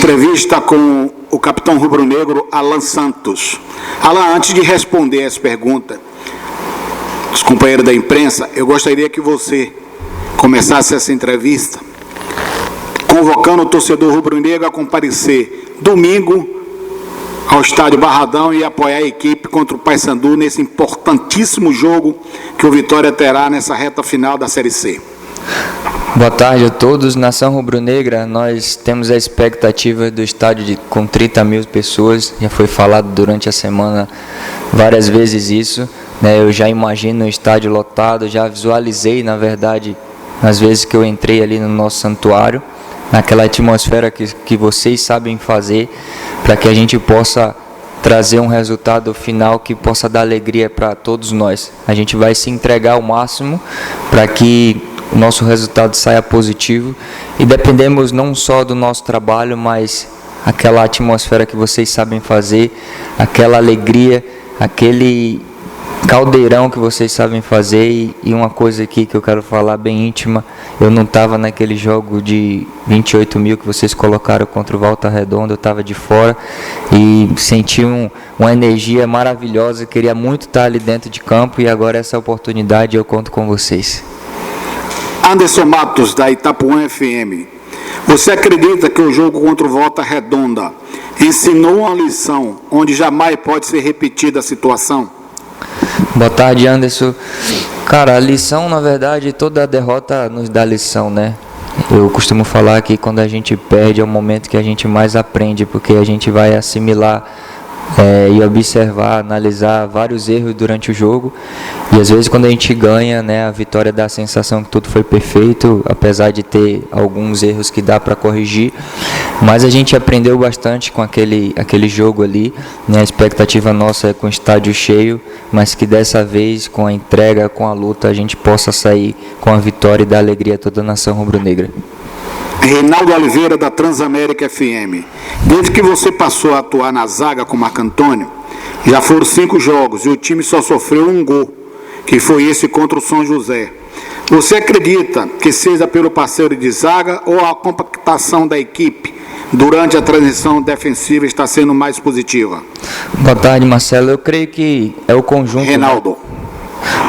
Entrevista com o capitão rubro-negro Alan Santos. Alan, antes de responder as perguntas dos companheiros da imprensa, eu gostaria que você começasse essa entrevista convocando o torcedor rubro-negro a comparecer domingo ao estádio Barradão e apoiar a equipe contra o Paysandu nesse importantíssimo jogo que o Vitória terá nessa reta final da Série C. Boa tarde a todos. Nação Rubro-Negra, nós temos a expectativa do estádio com 30 mil pessoas. Já foi falado durante a semana várias vezes isso, né? Eu já imagino o estádio lotado, já visualizei, na verdade, as vezes que eu entrei ali no nosso santuário, naquela atmosfera que vocês sabem fazer, para que a gente possa trazer um resultado final que possa dar alegria para todos nós. A gente vai se entregar ao máximo para que o nosso resultado saia positivo e dependemos não só do nosso trabalho, mas aquela atmosfera que vocês sabem fazer, aquela alegria, aquele caldeirão que vocês sabem fazer. E uma coisa aqui que eu quero falar bem íntima, eu não estava naquele jogo de 28 mil que vocês colocaram contra o Volta Redonda, eu estava de fora e senti uma energia maravilhosa, queria muito estar ali dentro de campo e agora essa oportunidade eu conto com vocês. Anderson Matos, da Itapuã FM. Você acredita que o jogo contra o Volta Redonda ensinou uma lição onde jamais pode ser repetida a situação? Boa tarde, Anderson. Cara, a lição, na verdade, toda derrota nos dá lição, né? Eu costumo falar que quando a gente perde é o momento que a gente mais aprende, porque a gente vai assimilar e observar, analisar vários erros durante o jogo, e às vezes quando a gente ganha, né, a vitória dá a sensação que tudo foi perfeito, apesar de ter alguns erros que dá para corrigir, mas a gente aprendeu bastante com aquele jogo ali, né? A expectativa nossa é com o estádio cheio, mas que dessa vez, com a entrega, com a luta, a gente possa sair com a vitória e dar alegria a toda a nação rubro-negra. Reinaldo Oliveira, da Transamérica FM. Desde que você passou a atuar na zaga com o Marco Antônio, já foram 5 jogos e o time só sofreu um gol, que foi esse contra o São José. Você acredita que seja pelo parceiro de zaga ou a compactação da equipe durante a transição defensiva está sendo mais positiva? Boa tarde, Marcelo. Eu creio que é o conjunto... Reinaldo. Né?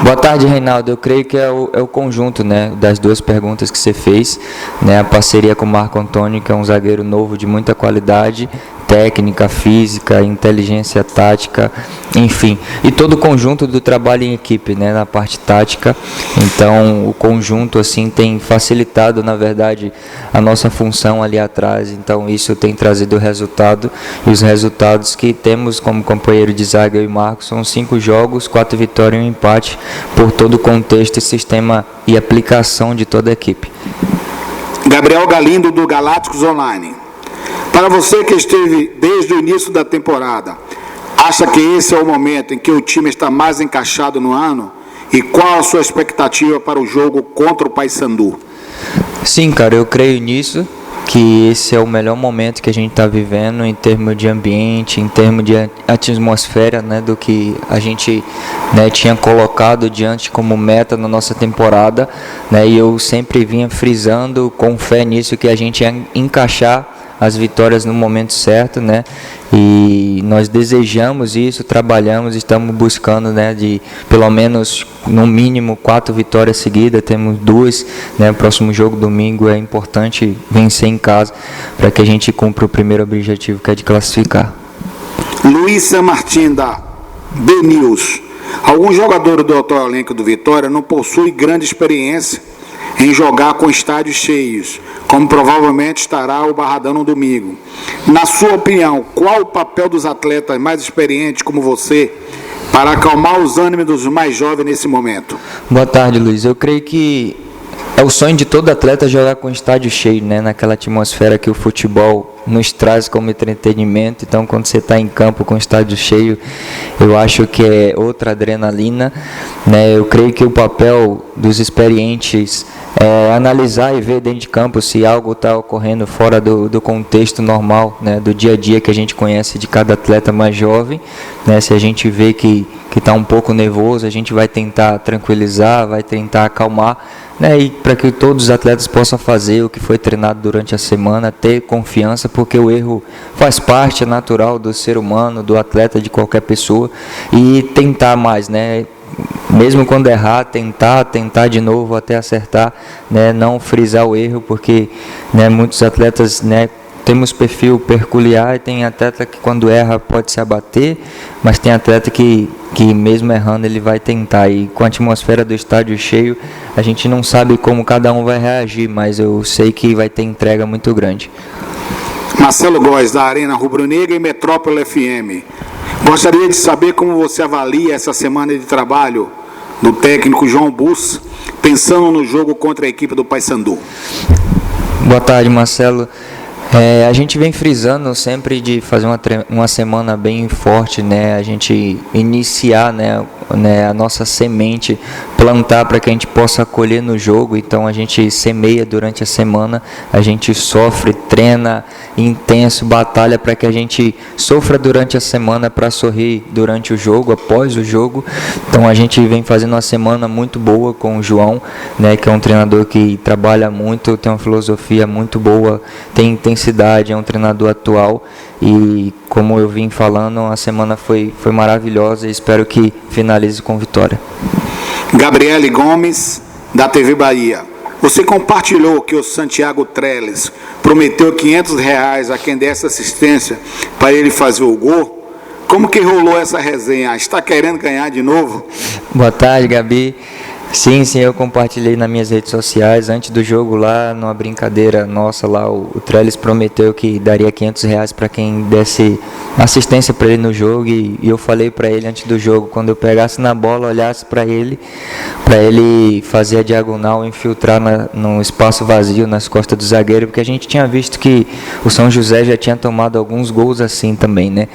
Boa tarde, Reinaldo. Eu creio que é o conjunto, né, das duas perguntas que você fez, né, a parceria com o Marco Antônio, que é um zagueiro novo de muita qualidade, técnica, física, inteligência tática, enfim, e todo o conjunto do trabalho em equipe, né, na parte tática. Então, o conjunto assim tem facilitado, na verdade, a nossa função ali atrás. Então, isso tem trazido resultado, e os resultados que temos como companheiro de zaga, eu e Marcos, são 5 jogos, 4 vitórias e um empate, por todo o contexto e sistema e aplicação de toda a equipe. Gabriel Galindo, do Galácticos Online. Para você que esteve desde o início da temporada, acha que esse é o momento em que o time está mais encaixado no ano? E qual a sua expectativa para o jogo contra o Paysandu? Sim, cara, eu creio nisso, que esse é o melhor momento que a gente está vivendo em termos de ambiente, em termos de atmosfera, né, do que a gente, né, tinha colocado diante como meta na nossa temporada, né, e eu sempre vinha frisando com fé nisso, que a gente ia encaixar as vitórias no momento certo, né? E nós desejamos isso, trabalhamos, estamos buscando, né, de pelo menos no mínimo 4 vitórias seguidas. Temos 2, né? O próximo jogo domingo é importante vencer em casa para que a gente cumpra o primeiro objetivo, que é de classificar. Luiz San Martin, da B-News. Alguns jogadores do atual elenco do Vitória não possuem grande experiência em jogar com estádios cheios, como provavelmente estará o Barradão no domingo. Na sua opinião, qual o papel dos atletas mais experientes como você para acalmar os ânimos dos mais jovens nesse momento? Boa tarde, Luiz. Eu creio que é o sonho de todo atleta jogar com estádio cheio, né? Naquela atmosfera que o futebol nos traz como entretenimento. Então, quando você está em campo com estádio cheio, eu acho que é outra adrenalina, né? Eu creio que o papel dos experientes é analisar e ver dentro de campo se algo está ocorrendo fora do contexto normal, né? Do dia a dia que a gente conhece de cada atleta mais jovem, né? Se a gente vê que está um pouco nervoso, a gente vai tentar tranquilizar, vai tentar acalmar, né, e para que todos os atletas possam fazer o que foi treinado durante a semana, ter confiança, porque o erro faz parte, é natural do ser humano, do atleta, de qualquer pessoa, e tentar mais, né? Mesmo quando errar, tentar de novo até acertar, né? Não frisar o erro, porque, né, muitos atletas, né, temos perfil peculiar, e tem atleta que quando erra pode se abater, mas tem atleta que mesmo errando ele vai tentar, e com a atmosfera do estádio cheio, a gente não sabe como cada um vai reagir, mas eu sei que vai ter entrega muito grande. Marcelo Góes, da Arena Rubro-Negra e Metrópole FM. Gostaria de saber como você avalia essa semana de trabalho do técnico João Bussa, pensando no jogo contra a equipe do Paysandu. Boa tarde, Marcelo. A gente vem frisando sempre de fazer uma semana bem forte, né? A gente iniciar, né, a nossa semente, plantar para que a gente possa colher no jogo. Então a gente semeia durante a semana, a gente sofre, treina intenso, batalha para que a gente sofra durante a semana para sorrir durante o jogo, após o jogo. Então a gente vem fazendo uma semana muito boa com o João, né, que é um treinador que trabalha muito, tem uma filosofia muito boa, tem intensidade, é um treinador atual, e como eu vim falando, a semana foi maravilhosa e espero que finalize com vitória. Gabriele Gomes, da TV Bahia. Você compartilhou que o Santiago Trellis prometeu R$500 a quem desse assistência para ele fazer o gol. Como que rolou essa resenha? Está querendo ganhar de novo? Boa tarde, Gabi. Sim, eu compartilhei nas minhas redes sociais. Antes do jogo lá, numa brincadeira nossa lá, o Trellis prometeu que daria R$500 para quem desse assistência para ele no jogo, e eu falei para ele antes do jogo, quando eu pegasse na bola, olhasse para ele fazer a diagonal, infiltrar no espaço vazio, nas costas do zagueiro, porque a gente tinha visto que o São José já tinha tomado alguns gols assim também, né?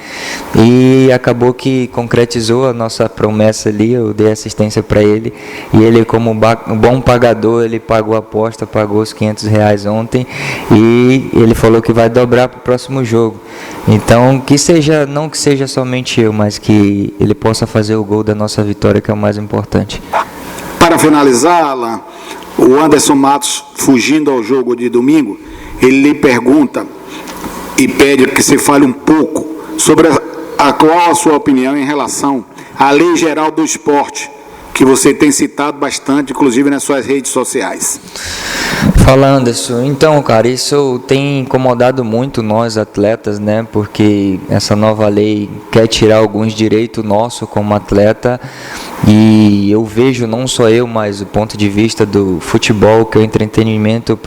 E acabou que concretizou a nossa promessa ali, eu dei assistência para ele, e ele, como um bom pagador, ele pagou a aposta, pagou os R$500 ontem, e ele falou que vai dobrar para o próximo jogo. Então, não que seja somente eu, mas que ele possa fazer o gol da nossa vitória, que é o mais importante. Para finalizar, Alan, o Anderson Matos, fugindo ao jogo de domingo, ele lhe pergunta e pede que você fale um pouco sobre qual a sua opinião em relação à Lei Geral do Esporte, que você tem citado bastante, inclusive nas suas redes sociais. Fala, Anderson. Então, cara, isso tem incomodado muito nós atletas, né? Porque essa nova lei quer tirar alguns direitos nossos como atleta, e eu vejo, não só eu, mas o ponto de vista do futebol, que é o entretenimento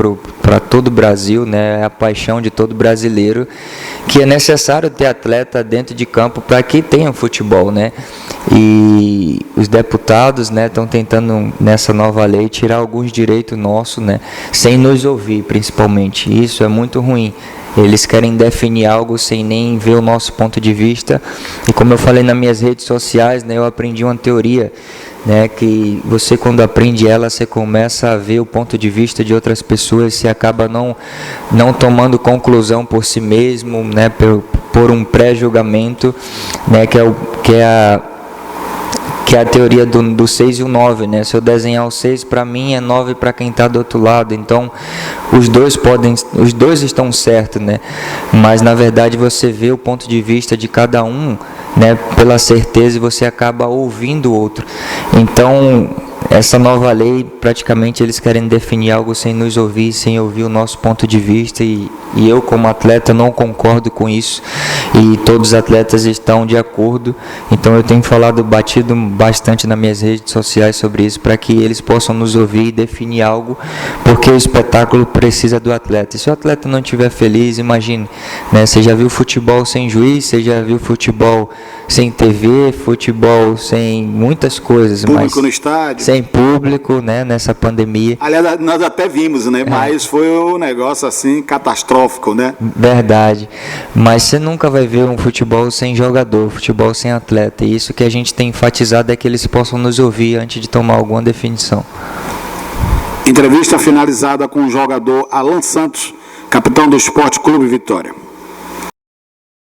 para todo o Brasil, né? É a paixão de todo brasileiro, que é necessário ter atleta dentro de campo para que tenha futebol, né? E os deputados, né, estão tentando nessa nova lei tirar alguns direitos nossos, né, sem nos ouvir, principalmente. Isso é muito ruim. Eles querem definir algo sem nem ver o nosso ponto de vista. E como eu falei nas minhas redes sociais, né, eu aprendi uma teoria, né, que você, quando aprende ela, você começa a ver o ponto de vista de outras pessoas, você acaba não tomando conclusão por si mesmo, né, por um pré-julgamento, né, que é a teoria do 6 e o 9, né? Se eu desenhar o 6, para mim é 9 para quem está do outro lado. Então, os dois estão certos, né? Mas na verdade você vê o ponto de vista de cada um, né? Pela certeza, e você acaba ouvindo o outro. Então, essa nova lei, praticamente eles querem definir algo sem nos ouvir, sem ouvir o nosso ponto de vista, e eu, como atleta, não concordo com isso, e todos os atletas estão de acordo. Então eu tenho batido bastante nas minhas redes sociais sobre isso, para que eles possam nos ouvir e definir algo, porque o espetáculo precisa do atleta. E se o atleta não estiver feliz, imagine, né? Você já viu futebol sem juiz, você já viu futebol sem TV, futebol sem muitas coisas, Público mas no estádio, sem público, né, nessa pandemia. Aliás, nós até vimos, né? Mas foi um negócio assim catastrófico, né? Verdade. Mas você nunca vai ver um futebol sem jogador, futebol sem atleta. E isso que a gente tem enfatizado é que eles possam nos ouvir antes de tomar alguma definição. Entrevista finalizada com o jogador Alan Santos, capitão do Esporte Clube Vitória.